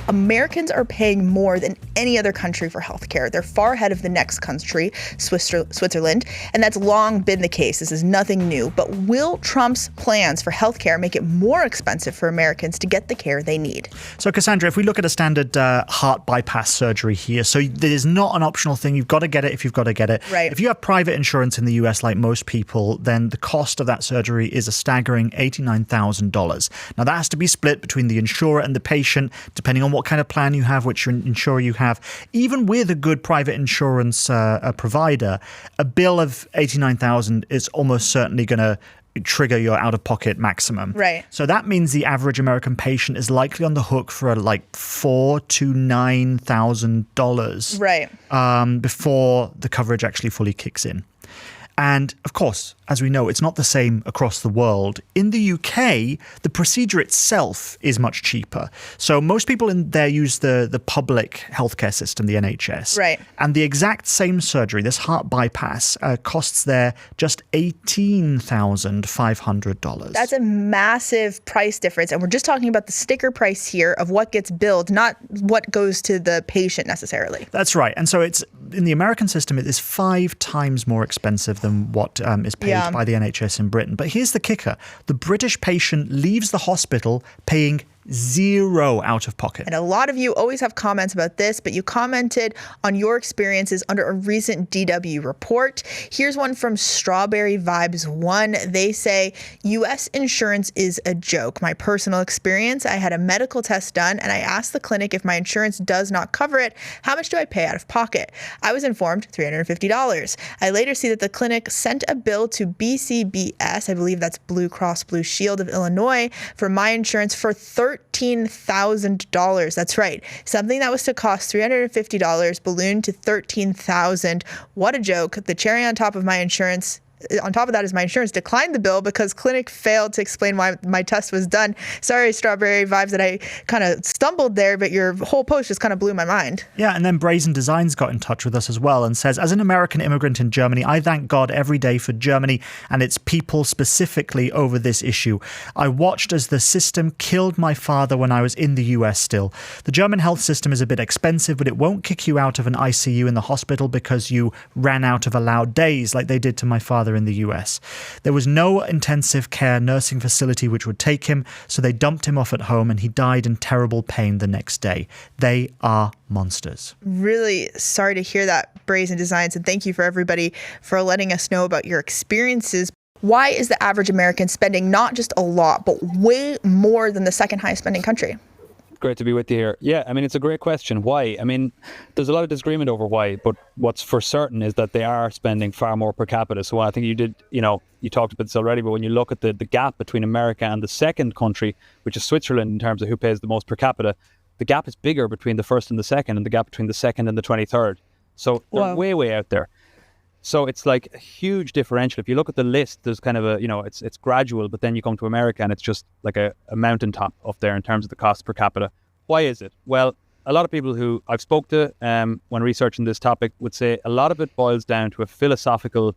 Americans are paying more than any other country for healthcare. They're far ahead of the next country, Switzerland, and that's long been the case. This is nothing new. But will Trump's plans for healthcare make it more expensive for Americans to get the care they need? So, Kassandra, if we look at a standard heart bypass surgery here, so there's not an optional thing. You've got to get it if you've got to get it. Right. If you have private insurance in the US, like most people, then the cost of that surgery is a staggering $89,000. Now, that has to be split between the insurer and the patient, depending on what kind of plan you have, which insurer you have. Even with a good private insurance provider, a bill of $89,000 is almost certainly going to trigger your out-of-pocket maximum. Right. So that means the average American patient is likely on the hook for like $4,000 to $9,000 before the coverage actually fully kicks in. And of course, as we know, it's not the same across the world. In the UK, the procedure itself is much cheaper. So most people in there use the public healthcare system, the NHS. Right. And the exact same surgery, this heart bypass, costs there just $18,500. That's a massive price difference. And we're just talking about the sticker price here of what gets billed, not what goes to the patient necessarily. That's right. And so it's in the American system, it is 5 times more expensive than what is paid by the NHS in Britain. But here's the kicker. The British patient leaves the hospital paying zero out of pocket. And a lot of you always have comments about this, but you commented on your experiences under a recent DW report. Here's one from Strawberry Vibes 1. They say, U.S. insurance is a joke. My personal experience, I had a medical test done and I asked the clinic if my insurance does not cover it, how much do I pay out of pocket? I was informed $350. I later see that the clinic sent a bill to BCBS, I believe that's Blue Cross Blue Shield of Illinois, for my insurance for $13,000. That's right. Something that was to cost $350 ballooned to $13,000. What a joke. The cherry on top of my insurance. On top of that is my insurance declined the bill because clinic failed to explain why my test was done. Sorry, Strawberry Vibes, that I kind of stumbled there, but your whole post just kind of blew my mind. Yeah, and then Brazen Designs got in touch with us as well and says, as an American immigrant in Germany, I thank God every day for Germany and its people specifically over this issue. I watched as the system killed my father when I was in the US still. The German health system is a bit expensive, but it won't kick you out of an ICU in the hospital because you ran out of allowed days like they did to my father in the US. There was no intensive care nursing facility which would take him, so they dumped him off at home and he died in terrible pain the next day. They are monsters. Really sorry to hear that, Brazen Designs, and thank you for everybody for letting us know about your experiences. Why is the average American spending not just a lot, but way more than the second highest spending country? Great to be with you here. Yeah, I mean, it's a great question. Why? I mean, there's a lot of disagreement over why, but what's for certain is that they are spending far more per capita. So I think you talked about this already, but when you look at the gap between America and the second country, which is Switzerland, in terms of who pays the most per capita, the gap is bigger between the first and the second, and the gap between the second and the 23rd. So they're way out there. So it's like a huge differential. If you look at the list, there's kind of a, it's gradual, but then you come to America and it's just like a mountaintop up there in terms of the cost per capita. Why is it? Well, a lot of people who I've spoke to when researching this topic would say a lot of it boils down to a philosophical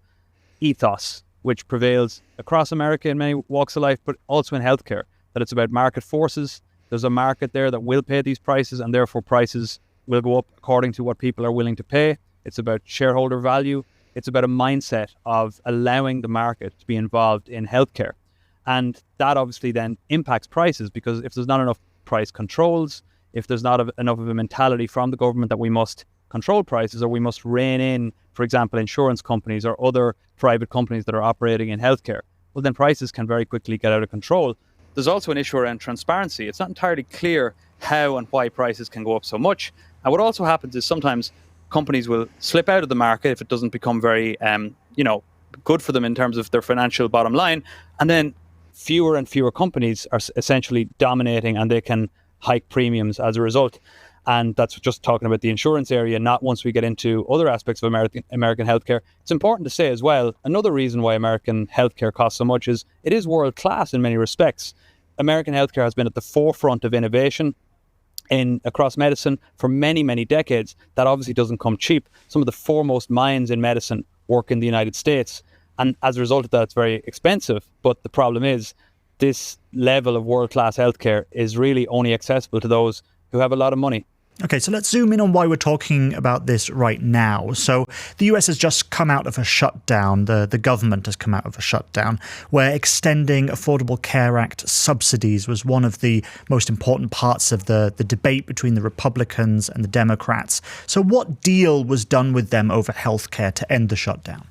ethos which prevails across America in many walks of life, but also in healthcare, that it's about market forces. There's a market there that will pay these prices, and therefore prices will go up according to what people are willing to pay. It's about shareholder value. It's about a mindset of allowing the market to be involved in healthcare. And that obviously then impacts prices, because if there's not enough price controls, if there's not enough of a mentality from the government that we must control prices, or we must rein in, for example, insurance companies or other private companies that are operating in healthcare, well, then prices can very quickly get out of control. There's also an issue around transparency. It's not entirely clear how and why prices can go up so much. And what also happens is sometimes companies will slip out of the market if it doesn't become very, good for them in terms of their financial bottom line. And then fewer and fewer companies are essentially dominating, and they can hike premiums as a result. And that's just talking about the insurance area, not once we get into other aspects of American healthcare. It's important to say as well, another reason why American healthcare costs so much is it is world class in many respects. American healthcare has been at the forefront of innovation across medicine for many, many decades. That obviously doesn't come cheap. Some of the foremost minds in medicine work in the United States. And as a result of that, it's very expensive. But the problem is this level of world-class healthcare is really only accessible to those who have a lot of money. Okay, so let's zoom in on why we're talking about this right now. So the US has just come out of a shutdown, the government has come out of a shutdown, where extending Affordable Care Act subsidies was one of the most important parts of the debate between the Republicans and the Democrats. So what deal was done with them over healthcare to end the shutdown?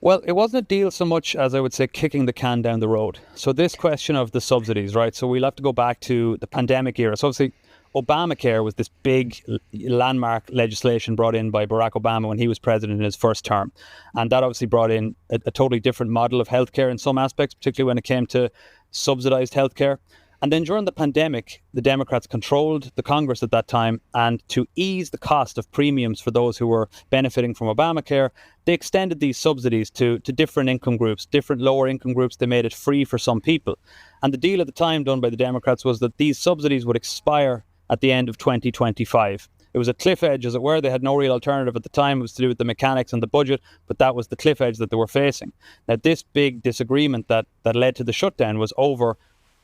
Well, it wasn't a deal so much as, I would say, kicking the can down the road. So this question of the subsidies, right? So we'll have to go back to the pandemic era. So obviously, Obamacare was this big landmark legislation brought in by Barack Obama when he was president in his first term. And that obviously brought in a totally different model of healthcare in some aspects, particularly when it came to subsidized healthcare. And then during the pandemic, the Democrats controlled the Congress at that time. And to ease the cost of premiums for those who were benefiting from Obamacare, they extended these subsidies to different income groups, different lower income groups. They made it free for some people. And the deal at the time done by the Democrats was that these subsidies would expire at the end of 2025. It was a cliff edge, as it were. They had no real alternative at the time. It was to do with the mechanics and the budget, but that was the cliff edge that they were facing. Now, this big disagreement that led to the shutdown was over,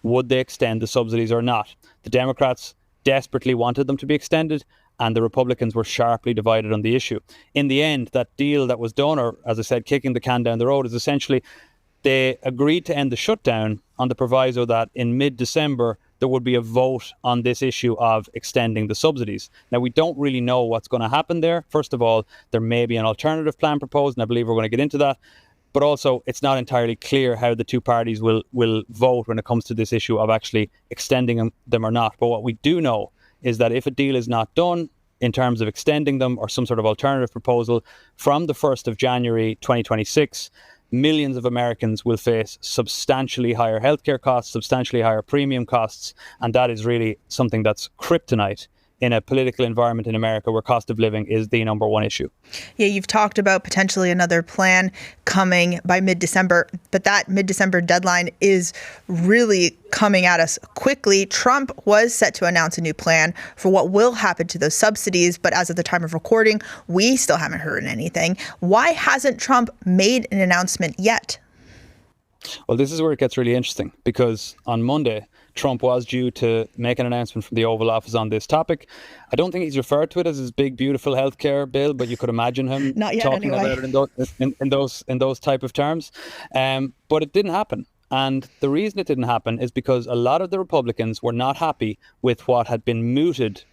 would they extend the subsidies or not? The Democrats desperately wanted them to be extended, and the Republicans were sharply divided on the issue. In the end, that deal that was done, or as I said, kicking the can down the road, is essentially they agreed to end the shutdown on the proviso that in mid-December, there would be a vote on this issue of extending the subsidies. Now, we don't really know what's going to happen there. First of all, there may be an alternative plan proposed, and I believe we're going to get into that. But also, it's not entirely clear how the two parties will vote when it comes to this issue of actually extending them or not. But what we do know is that if a deal is not done in terms of extending them or some sort of alternative proposal, from the 1st of January 2026, millions of Americans will face substantially higher healthcare costs, substantially higher premium costs, and that is really something that's kryptonite in a political environment in America where cost of living is the number one issue. Yeah, you've talked about potentially another plan coming by mid-December, but that mid-December deadline is really coming at us quickly. Trump was set to announce a new plan for what will happen to those subsidies, but as of the time of recording, we still haven't heard anything. Why hasn't Trump made an announcement yet? Well, this is where it gets really interesting, because on Monday, Trump was due to make an announcement from the Oval Office on this topic. I don't think he's referred to it as his big, beautiful healthcare bill, but you could imagine him talking about it in those type of terms. But it didn't happen. And the reason it didn't happen is because a lot of the Republicans were not happy with what had been mooted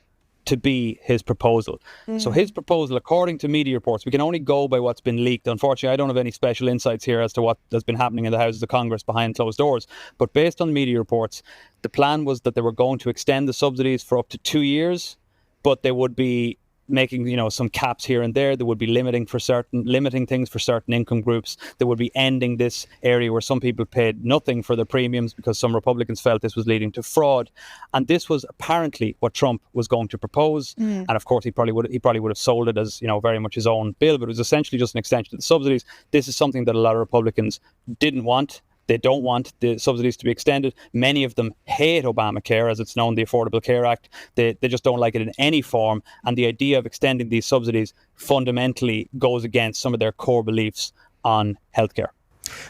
to be his proposal. So his proposal, according to media reports, we can only go by what's been leaked. Unfortunately, I don't have any special insights here as to what has been happening in the Houses of Congress behind closed doors. But based on media reports, the plan was that they were going to extend the subsidies for up to 2 years, but they would be making, some caps here and there. They would be limiting things for certain income groups. They would be ending this area where some people paid nothing for their premiums because some Republicans felt this was leading to fraud. And this was apparently what Trump was going to propose. And of course, he probably would have sold it as, very much his own bill, but it was essentially just an extension of the subsidies. This is something that a lot of Republicans didn't want. They don't want the subsidies to be extended. Many of them hate Obamacare, as it's known, the Affordable Care Act. They just don't like it in any form. And the idea of extending these subsidies fundamentally goes against some of their core beliefs on healthcare.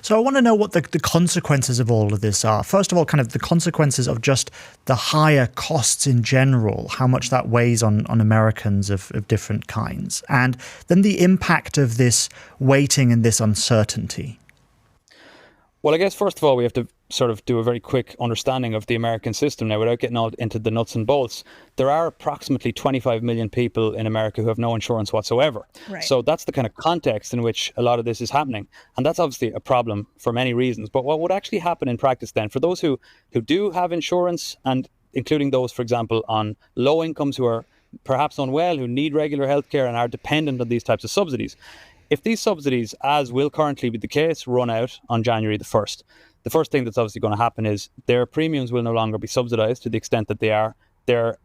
So I want to know what the consequences of all of this are. First of all, kind of the consequences of just the higher costs in general, how much that weighs on Americans of different kinds. And then the impact of this waiting and this uncertainty. Well, I guess, first of all, we have to sort of do a very quick understanding of the American system now without getting all into the nuts and bolts. There are approximately 25 million people in America who have no insurance whatsoever. Right. So that's the kind of context in which a lot of this is happening. And that's obviously a problem for many reasons. But what would actually happen in practice then, for those who do have insurance, and including those, for example, on low incomes who are perhaps unwell, who need regular healthcare and are dependent on these types of subsidies, if these subsidies, as will currently be the case, run out on January the 1st, the first thing that's obviously going to happen is their premiums will no longer be subsidized to the extent that they are. Their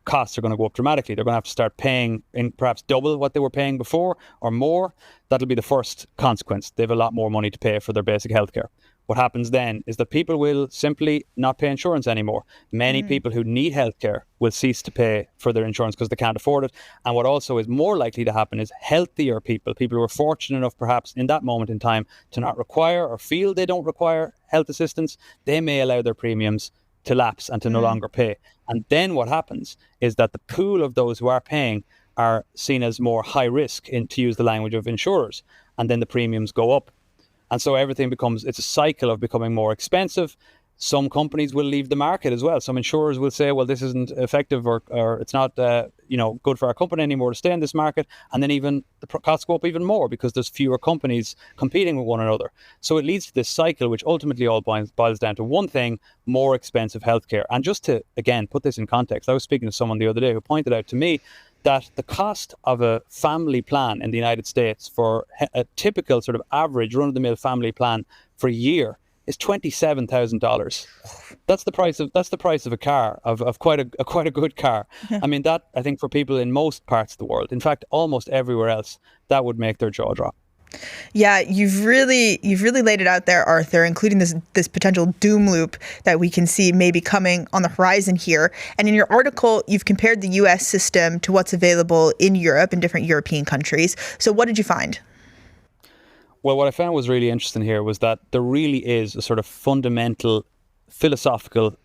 costs are going to go up dramatically. They're going to have to start paying in perhaps double what they were paying before or more. That'll be the first consequence. They have a lot more money to pay for their basic healthcare. What happens then is that people will simply not pay insurance anymore. Many people who need healthcare will cease to pay for their insurance because they can't afford it. And what also is more likely to happen is healthier people who are fortunate enough perhaps in that moment in time to not require or feel they don't require health assistance, they may allow their premiums to lapse and to no longer pay. And then what happens is that the pool of those who are paying are seen as more high risk, to use the language of insurers, and then the premiums go up. And so everything it's a cycle of becoming more expensive. Some companies will leave the market as well. Some insurers will say, well, this isn't effective, or it's not good for our company anymore to stay in this market. And then even the costs go up even more because there's fewer companies competing with one another. So it leads to this cycle, which ultimately all boils down to one thing: more expensive healthcare. And just to, again, put this in context, I was speaking to someone the other day who pointed out to me that the cost of a family plan in the United States for a typical sort of average run-of-the-mill family plan for a year is $27,000. That's the price of a car, of quite a good car. I mean, that, I think, for people in most parts of the world, in fact almost everywhere else, that would make their jaw drop. Yeah, you've really laid it out there, Arthur, including this potential doom loop that we can see maybe coming on the horizon here. And in your article, you've compared the US system to what's available in Europe, in different European countries. So what did you find? Well, what I found was really interesting here was that there really is a sort of fundamental philosophical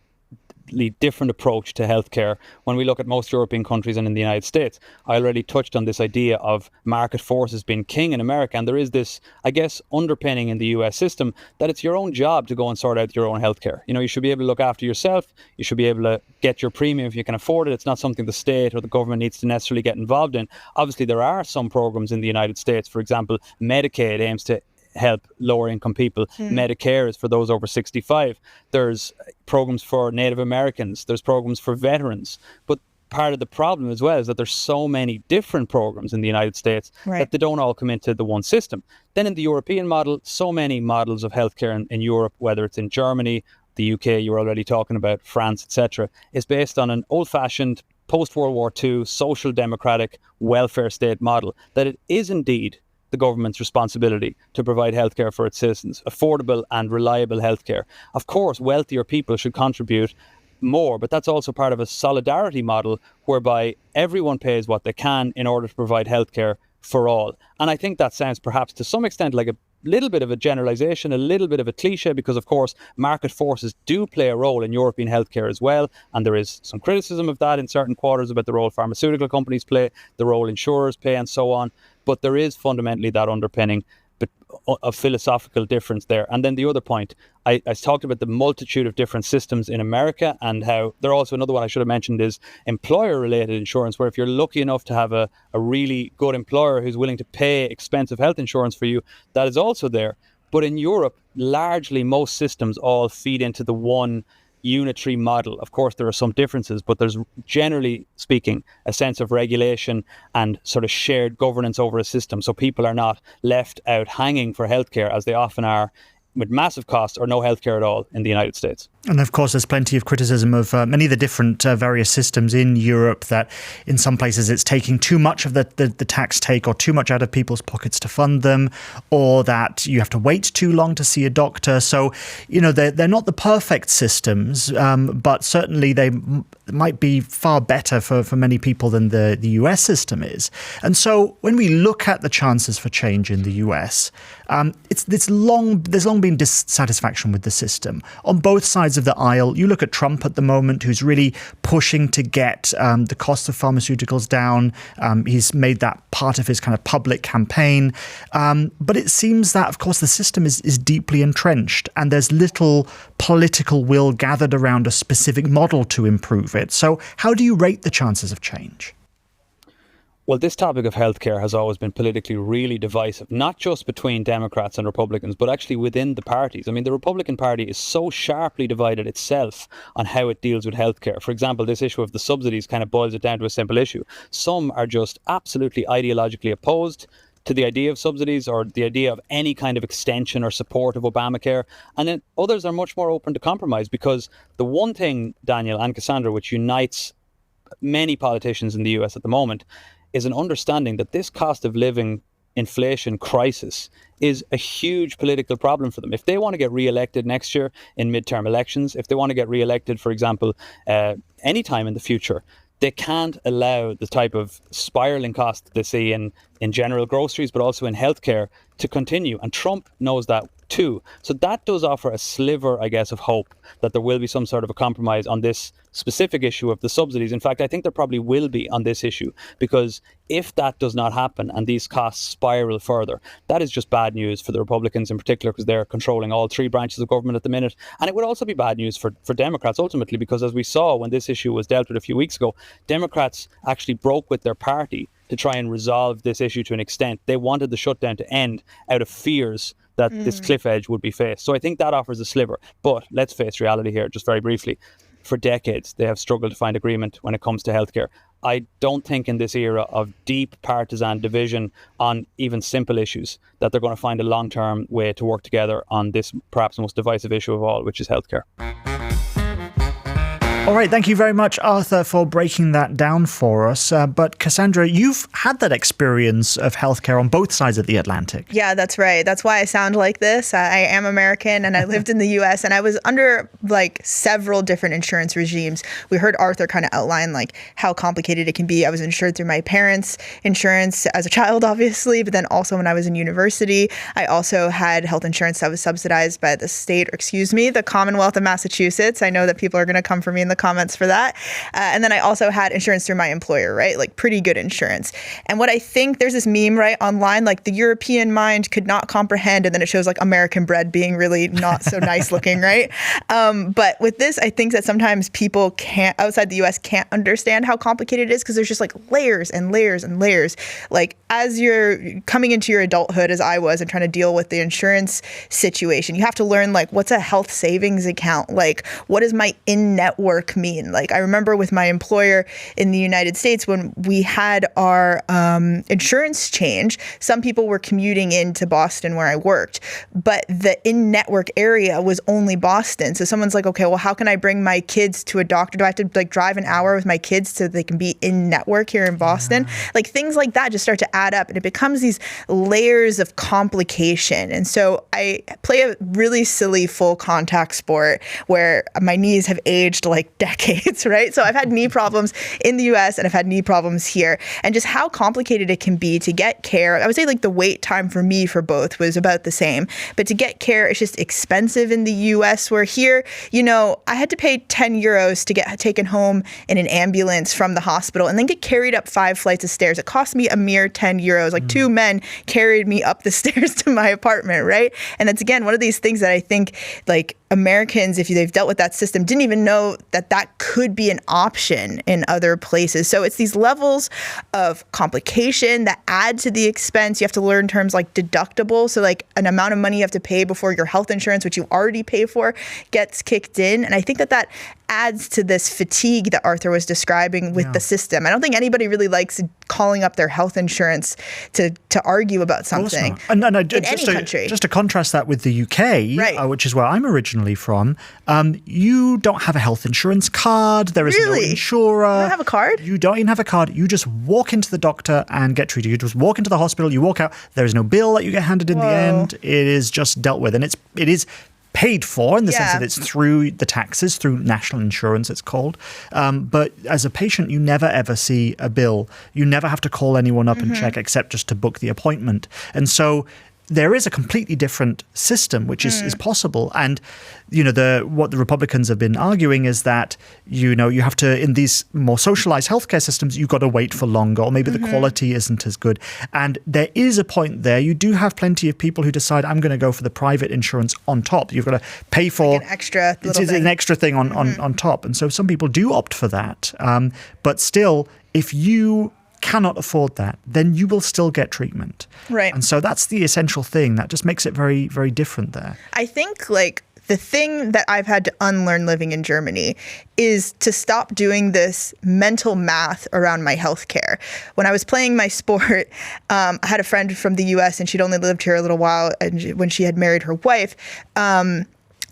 different approach to healthcare when we look at most European countries and in the United States. I already touched on this idea of market forces being king in America, and there is this, I guess, underpinning in the US system that it's your own job to go and sort out your own healthcare. You should be able to look after yourself. You should be able to get your premium if you can afford it. It's not something the state or the government needs to necessarily get involved in. Obviously, there are some programs in the United States. For example, Medicaid aims to help lower income people. Medicare is for those over 65. There's programs for Native Americans. There's programs for veterans. But part of the problem as well is that there's so many different programs in the United States that they don't all come into the one system. Then in the European model, so many models of healthcare in Europe, whether it's in Germany, the UK, you were already talking about, France, etc., is based on an old-fashioned post-World War II social democratic welfare state model, that it is indeed the government's responsibility to provide healthcare for its citizens, affordable and reliable healthcare. Of course, wealthier people should contribute more, but that's also part of a solidarity model whereby everyone pays what they can in order to provide healthcare for all. And I think that sounds perhaps to some extent like a little bit of a generalization, a little bit of a cliche, because of course market forces do play a role in European healthcare as well, and there is some criticism of that in certain quarters about the role pharmaceutical companies play, the role insurers play, and so on. But there is fundamentally that underpinning of philosophical difference there. And then the other point, I talked about the multitude of different systems in America, and how there also, another one I should have mentioned is employer-related insurance, where if you're lucky enough to have a really good employer who's willing to pay expensive health insurance for you, that is also there. But in Europe, largely most systems all feed into the one unitary model. Of course, there are some differences, but there's, generally speaking, a sense of regulation and sort of shared governance over a system. So people are not left out hanging for healthcare, as they often are, with massive costs or no healthcare at all in the United States. And of course, there's plenty of criticism of many of the different various systems in Europe, that in some places it's taking too much of the tax take or too much out of people's pockets to fund them, or that you have to wait too long to see a doctor. So, they're not the perfect systems, but certainly they might be far better for many people than the US system is. And so when we look at the chances for change in the US, there's long been dissatisfaction with the system on both sides of the aisle. You look at Trump at the moment, who's really pushing to get the cost of pharmaceuticals down. He's made that part of his kind of public campaign. But it seems that, of course, the system is deeply entrenched, and there's little political will gathered around a specific model to improve it. So how do you rate the chances of change? Well, this topic of healthcare has always been politically really divisive, not just between Democrats and Republicans, but actually within the parties. I mean, the Republican Party is so sharply divided itself on how it deals with healthcare. For example, this issue of the subsidies kind of boils it down to a simple issue. Some are just absolutely ideologically opposed to the idea of subsidies or the idea of any kind of extension or support of Obamacare. And then others are much more open to compromise, because the one thing, Daniel and Kassandra, which unites many politicians in the US at the moment is an understanding that this cost of living inflation crisis is a huge political problem for them. If they want to get re-elected next year in midterm elections, if they want to get re-elected, for example, any time in the future, they can't allow the type of spiraling costs they see in general groceries, but also in healthcare, to continue. And Trump knows that too. So that does offer a sliver, I guess, of hope that there will be some sort of a compromise on this specific issue of the subsidies. In fact, I think there probably will be on this issue, because if that does not happen and these costs spiral further, that is just bad news for the Republicans in particular, because they're controlling all three branches of government at the minute. And it would also be bad news for Democrats ultimately, because as we saw when this issue was dealt with a few weeks ago, Democrats actually broke with their party to try and resolve this issue to an extent. They wanted the shutdown to end out of fears that this cliff edge would be faced. So I think that offers a sliver. But let's face reality here, just very briefly. For decades, they have struggled to find agreement when it comes to healthcare. I don't think in this era of deep partisan division on even simple issues that they're going to find a long-term way to work together on this perhaps most divisive issue of all, which is healthcare. All right, thank you very much, Arthur, for breaking that down for us. But Kassandra, you've had that experience of healthcare on both sides of the Atlantic. Yeah, that's right. That's why I sound like this. I am American and I lived in the US, and I was under like several different insurance regimes. We heard Arthur kind of outline like how complicated it can be. I was insured through my parents' insurance as a child, obviously, but then also when I was in university, I also had health insurance that was subsidized by the state, or excuse me, the Commonwealth of Massachusetts. I know that people are going to come for me in the comments for that. And then I also had insurance through my employer, right? Like pretty good insurance. And what I think, there's this meme, right, online, like the European mind could not comprehend, and then it shows like American bread being really not so nice looking, right? But with this, I think that sometimes people can't, outside the US, can't understand how complicated it is, because there's just like layers and layers and layers. Like as you're coming into your adulthood, as I was, and trying to deal with the insurance situation, you have to learn like, what's a health savings account? Like, what does my in-network mean? Like, I remember with my employer in the United States, when we had our insurance change, some people were commuting into Boston where I worked, but the in-network area was only Boston. So someone's like, okay, well, how can I bring my kids to a doctor? Do I have to like drive an hour with my kids so they can be in network here in Boston? Like things like that just start to add up, and it becomes these layers of complication. And so I play a really silly full contact sport where my knees have aged like decades, right? So I've had knee problems in the US and I've had knee problems here, and just how complicated it can be to get care. I would say like the wait time for me for both was about the same, but to get care, it's just expensive in the US, where here, you know, I had to pay 10 euros to get taken home in an ambulance from the hospital and then get carried up 5 flights of stairs. It cost me a mere 10 euros. Like 2 men carried me up the stairs to my apartment, right? And that's, again, one of these things that I think like Americans, if they've dealt with that system, didn't even know that that could be an option in other places. So it's these levels of complication that add to the expense. You have to learn terms like deductible. So like an amount of money you have to pay before your health insurance, which you already pay for, gets kicked in. And I think that that adds to this fatigue that Arthur was describing with the system. I don't think anybody really likes calling up their health insurance to argue about something. No, in any country. Just to contrast that with the UK, right. Which is where I'm originally from, you don't have a health insurance card. There is no insurer. You don't have a card? You don't even have a card. You just walk into the doctor and get treated. You just walk into the hospital, you walk out. There is no bill that you get handed in the end. It is just dealt with. And it is paid for in the sense that it's through the taxes, through national insurance, it's called. But as a patient, you never ever see a bill. You never have to call anyone up and check, except just to book the appointment. And so there is a completely different system, which is possible. And, you know, what the Republicans have been arguing is that, you know, you have to, in these more socialized healthcare systems, you've got to wait for longer, or maybe the quality isn't as good. And there is a point there. You do have plenty of people who decide, I'm going to go for the private insurance on top. You've got to pay for like an extra little it's an extra thing on top. And so some people do opt for that. But still, if you cannot afford that, then you will still get treatment. Right. And so that's the essential thing that just makes it very, very different there. I think like the thing that I've had to unlearn living in Germany is to stop doing this mental math around my healthcare. When I was playing my sport, I had a friend from the US and she'd only lived here a little while, and when she had married her wife,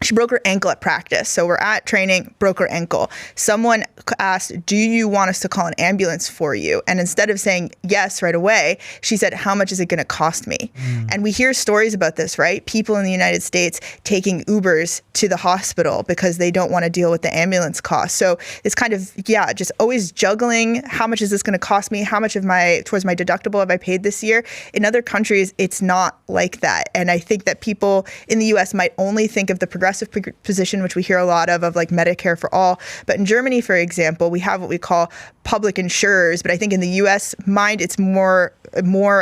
She broke her ankle at practice. So we're at training, broke her ankle. Someone asked, do you want us to call an ambulance for you? And instead of saying yes right away, she said, how much is it going to cost me? And we hear stories about this, right? People in the United States taking Ubers to the hospital because they don't want to deal with the ambulance cost. So it's kind of, just always juggling. How much is this going to cost me? How much of towards my deductible have I paid this year? In other countries, it's not like that. And I think that people in the US might only think of the progressive position, which we hear a lot of like Medicare for all. But in Germany, for example, we have what we call public insurers. But I think in the US mind, it's more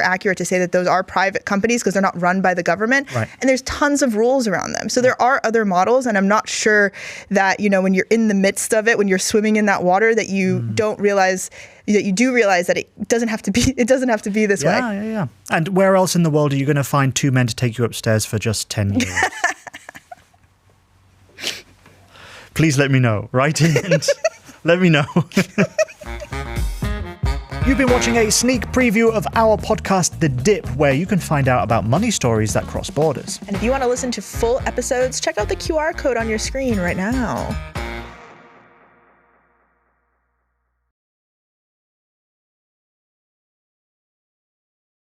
accurate to say that those are private companies because they're not run by the government. Right. And there's tons of rules around them. So there are other models. And I'm not sure that, when you're in the midst of it, when you're swimming in that water, that you don't realize that you do realize that it doesn't have to be this way. Yeah. And where else in the world are you going to find two men to take you upstairs for just 10 years? Please let me know. Write in and let me know. You've been watching a sneak preview of our podcast, The Dip, where you can find out about money stories that cross borders. And if you want to listen to full episodes, check out the QR code on your screen right now.